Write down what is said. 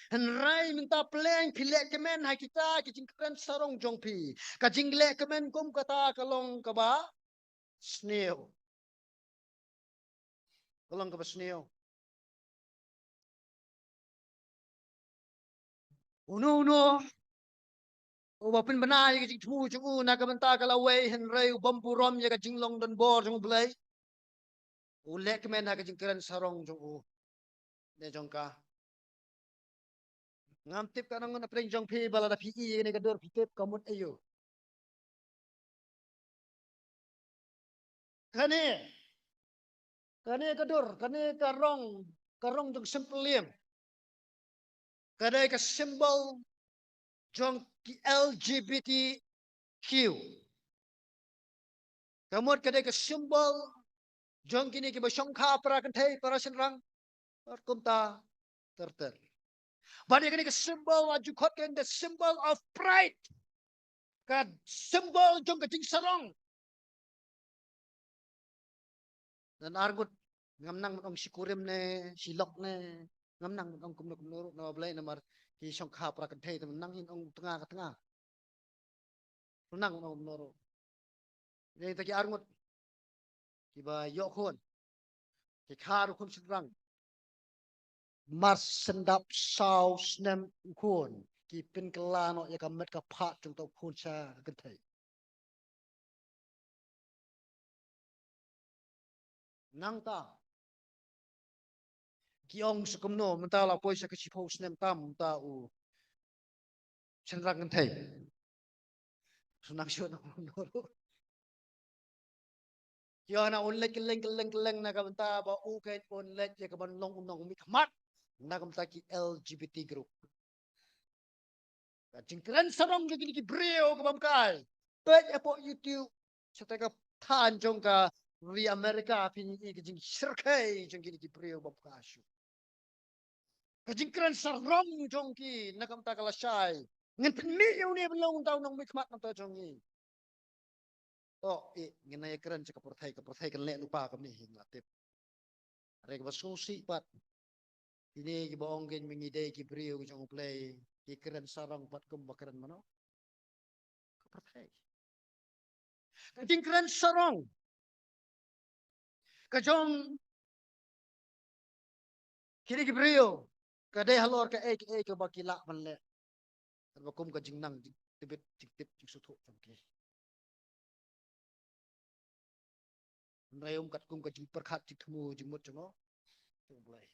Henry minta peleng pilek kemen hai kita kicing keren sarong jongpi. Kajing lek kemen kum kata kalong kaba snail. Kalong kaba snail. Uno. Wapun benar kicing temu cungu nak benta kalau way Henry bambu rom ya kajing long dan bor jong belai. Lek kemen hai kicing keren sarong jong ne jongka. Ngam tip ka nang peleng jongpi bala da PE ni kadur pitip kamut ayo. Kane kadur, kane karong jong simple kadai ka symbol jong ki LGBTQ. Kamot kadai ka symbol jong kini ki basyongka para kantai para senrang kumta terter. Bani kini ka symbol ajukot kan the symbol of pride. Ka symbol jong ka jing sarong. Dan argut ngamnang ong sikurim ne silok ne ngamnang ong kumno na blai namar ki syongka para kantai nang in ong tengah ka tengah. Nang ong noro. Jadi taki argut kiba yokhon ki kharu kum senrang. Mas sendap sau snem ukun ki pin kelano ya kamet ka phat jong tau phun cha kantai. Nang ta kiong sukumno menta la poisa ka chipo snem tam ta u senrang kantai. Sunang syo na noro. Kiong na unlek keleng na kamenta ba u kain unlek ya kaban long unong mi khamat na kamenta ki LGBT group. Jingkran sarong jo kini ki brio ka bamkai. Pet apo YouTube seteka than jong ka ri Amerika pini ki jing sirkai jong kini ki brio bamkashu. Ka jingkran sarong jong ki nakam ta kala shai. Ngan pini yu ni belong tau nong mikmat nang ta jong ni. Oh, ngena ya keren cek kaporthai kan lek lupa kam ni hing latip. Rek basusi pat. Ini ki boong gen mengidei ki brio ki jong play. Ki keren sarong pat kum bakaran mano. Kaporthai. Kajing keren sarong. Kajong kini ki brio. Kadai halor ka ke bakila man le. Bakum ka jingnang tibit tip sutuk jongki. Rayum kat kum ka jing perkhat tik temu jimut jongo. Mulai.